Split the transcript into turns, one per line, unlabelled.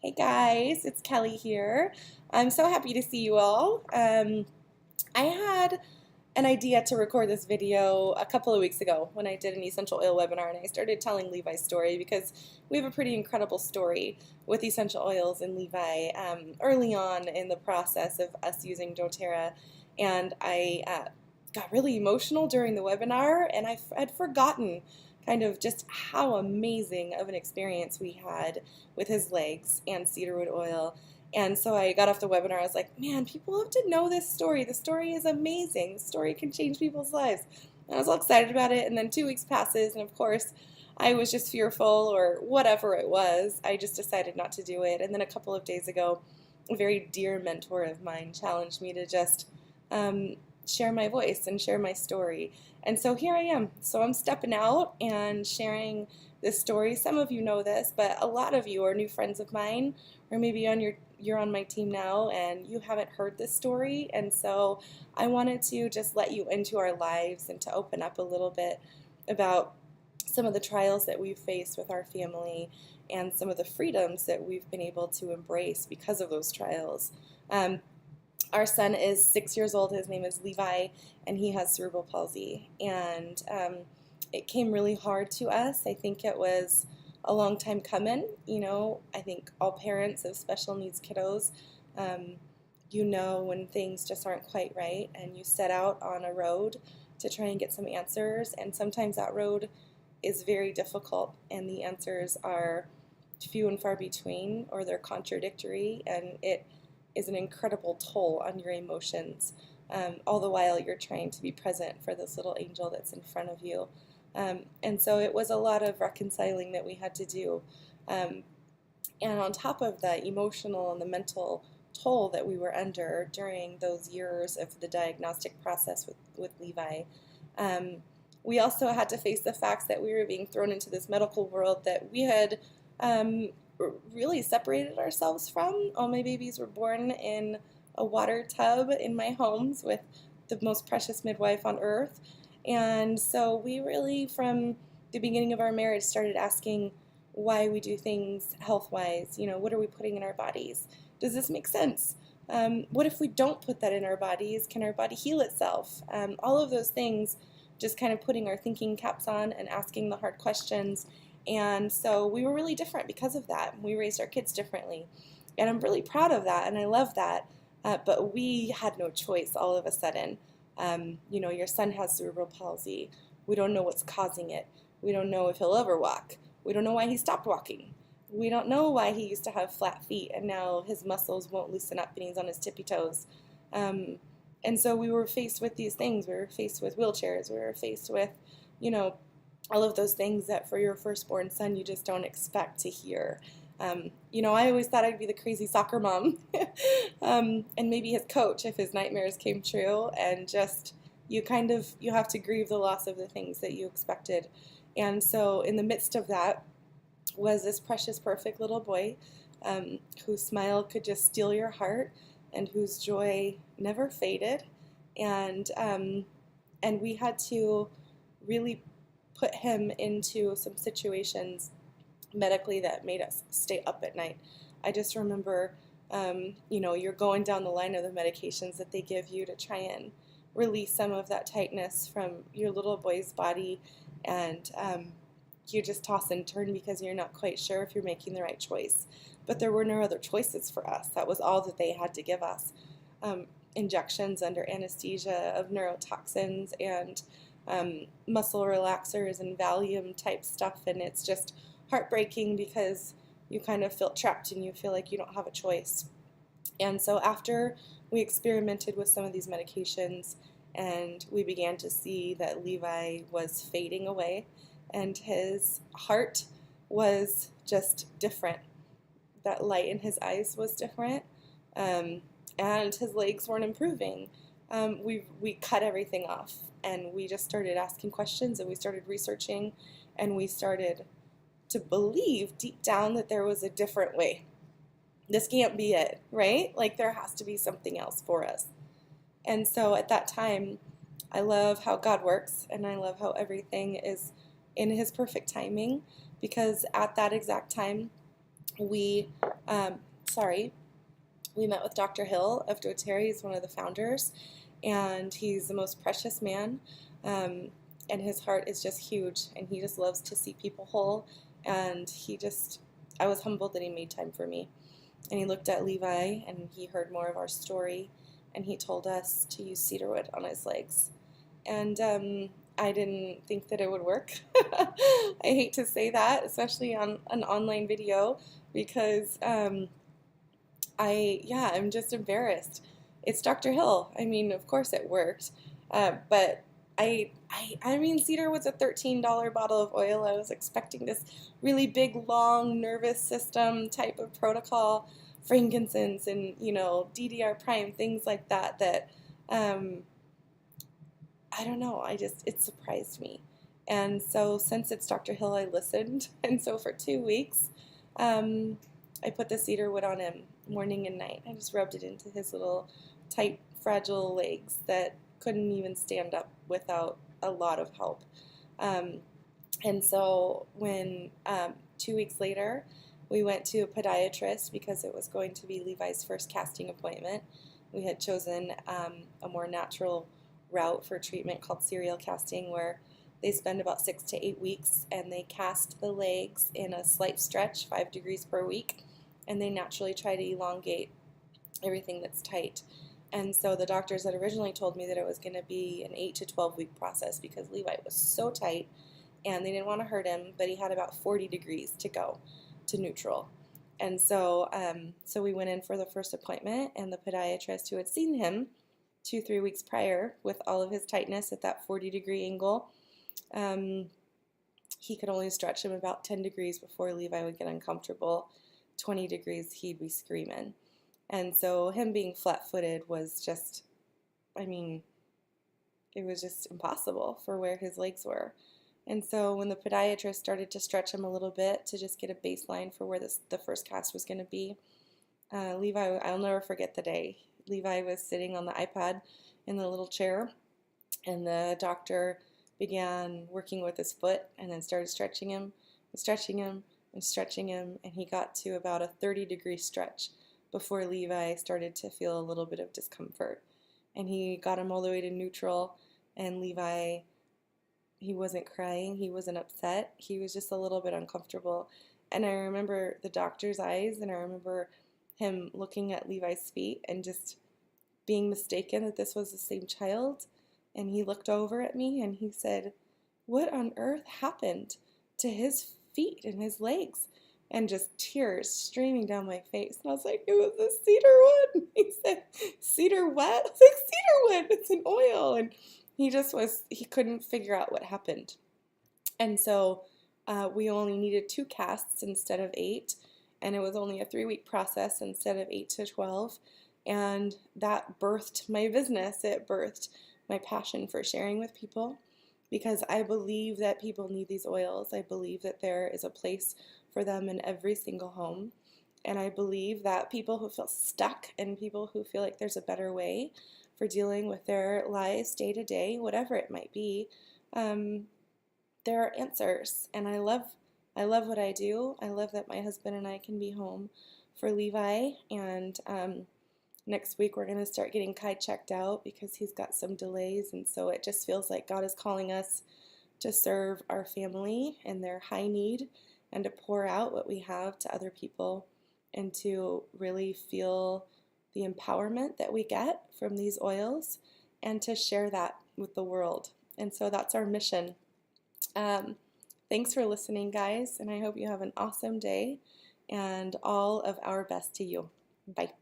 Hey guys, it's Kelly here. I'm so happy to see you all. I had an idea to record this video a couple of weeks ago when I did an essential oil webinar, and I started telling Levi's story because we have a pretty incredible story with essential oils and Levi early on in the process of us using doTERRA. And I got really emotional during the webinar, and I had forgotten kind of just how amazing of an experience we had with his legs and cedarwood oil. And so I got off the webinar. I was like, man, people have to know this story. The story is amazing. The story can change people's lives. And I was all excited about it. And then 2 weeks passes, and of course, I was just fearful or whatever it was. I just decided not to do it. And then a couple of days ago, a very dear mentor of mine challenged me to just share my voice and share my story. And so here I am. So I'm stepping out and sharing this story. Some of you know this, but a lot of you are new friends of mine, or maybe you're on my team now and you haven't heard this story. And so I wanted to just let you into our lives and to open up a little bit about some of the trials that we've faced with our family and some of the freedoms that we've been able to embrace because of those trials. Our son is 6 years old. His name is Levi, and he has cerebral palsy. And it came really hard to us. I think it was a long time coming. You know, I think all parents of special needs kiddos, you know when things just aren't quite right, and you set out on a road to try and get some answers. And sometimes that road is very difficult, and the answers are few and far between, or they're contradictory, and it is an incredible toll on your emotions, all the while you're trying to be present for this little angel that's in front of you. And so it was a lot of reconciling that we had to do. And on top of the emotional and the mental toll that we were under during those years of the diagnostic process with Levi, we also had to face the facts that we were being thrown into this medical world that we had really separated ourselves from. All my babies were born in a water tub in my homes with the most precious midwife on earth. And so we really, from the beginning of our marriage, started asking why we do things health-wise. You know, what are we putting in our bodies? Does this make sense? What if we don't put that in our bodies? Can our body heal itself? All of those things, just kind of putting our thinking caps on and asking the hard questions. And so we were really different because of that. We raised our kids differently. And I'm really proud of that, and I love that. But we had no choice all of a sudden. You know, your son has cerebral palsy. We don't know what's causing it. We don't know if he'll ever walk. We don't know why he stopped walking. We don't know why he used to have flat feet and now his muscles won't loosen up and he's on his tippy toes. And so we were faced with these things. We were faced with wheelchairs. We were faced with, you know, all of those things that for your firstborn son you just don't expect to hear. You know, I always thought I'd be the crazy soccer mom and maybe his coach if his nightmares came true, and just you have to grieve the loss of the things that you expected. And so in the midst of that was this precious, perfect little boy whose smile could just steal your heart and whose joy never faded. And we had to really put him into some situations medically that made us stay up at night. I just remember, you know, you're going down the line of the medications that they give you to try and release some of that tightness from your little boy's body, and you just toss and turn because you're not quite sure if you're making the right choice. But there were no other choices for us. That was all that they had to give us. Injections under anesthesia of neurotoxins and muscle relaxers and Valium type stuff, and it's just heartbreaking because you kind of feel trapped and you feel like you don't have a choice. And so after we experimented with some of these medications and we began to see that Levi was fading away and his heart was just different, that light in his eyes was different, and his legs weren't improving, we cut everything off and we just started asking questions and we started researching and we started to believe deep down that there was a different way. This can't be it, right? Like there has to be something else for us. And so at that time, I love how God works, and I love how everything is in His perfect timing, because at that exact time, we Um, sorry, we met with Dr. Hill of doTERRA. He's one of the founders, and he's the most precious man. Um, and his heart is just huge, and he just loves to see people whole. And I was humbled that he made time for me. And he looked at Levi, and he heard more of our story, and he told us to use cedarwood on his legs. And I didn't think that it would work. I hate to say that, especially on an online video, because I'm just embarrassed. It's Dr. Hill. I mean, of course it worked, but I mean, cedar was a $13 bottle of oil. I was expecting this really big, long nervous system type of protocol, frankincense and DDR prime, things like that. Um, I don't know. It surprised me. And so since it's Dr. Hill, I listened. And so for 2 weeks, um, I put the cedar wood on him morning and night. I just rubbed it into his little tight, fragile legs that couldn't even stand up without a lot of help. Um, and so when 2 weeks later, we went to a podiatrist because it was going to be Levi's first casting appointment. We had chosen a more natural route for treatment called serial casting, where they spend about 6 to 8 weeks and they cast the legs in a slight stretch, 5 degrees per week, and they naturally try to elongate everything that's tight. And so the doctors had originally told me that it was going to be an 8 to 12 week process because Levi was so tight and they didn't want to hurt him, but he had about 40 degrees to go to neutral. And so, so we went in for the first appointment, and the podiatrist who had seen him 2, 3 weeks prior with all of his tightness at that 40-degree angle, he could only stretch him about 10 degrees before Levi would get uncomfortable. 20 degrees, he'd be screaming. And so him being flat-footed was just, I mean, it was just impossible for where his legs were. And so when the podiatrist started to stretch him a little bit to just get a baseline for where the first cast was going to be, Levi, I'll never forget the day. Levi was sitting on the iPad in the little chair, and the doctor began working with his foot and then started stretching him and stretching him and stretching him, and he got to about a 30-degree stretch before Levi started to feel a little bit of discomfort. And he got him all the way to neutral, and Levi, he wasn't crying, he wasn't upset, he was just a little bit uncomfortable. And I remember the doctor's eyes, and I remember him looking at Levi's feet and just being mistaken that this was the same child. And he looked over at me and he said, "What on earth happened to his feet and his legs?" And just tears streaming down my face. And I was like, "It was the cedar wood." He said, "Cedar what?" I was like, "Cedar wood, it's an oil." And he couldn't figure out what happened. And so we only needed 2 casts instead of 8. And it was only a 3-week process instead of 8 to 12. And that birthed my business. It birthed my passion for sharing with people, because I believe that people need these oils. I believe that there is a place for them in every single home. And I believe that people who feel stuck and people who feel like there's a better way for dealing with their lives day to day, whatever it might be, there are answers. And I love what I do. I love that my husband and I can be home for Levi. And next week we're going to start getting Kai checked out because he's got some delays. And so it just feels like God is calling us to serve our family and their high need, and to pour out what we have to other people, and to really feel the empowerment that we get from these oils, and to share that with the world. And so that's our mission. Thanks for listening, guys, and I hope you have an awesome day, and all of our best to you. Bye.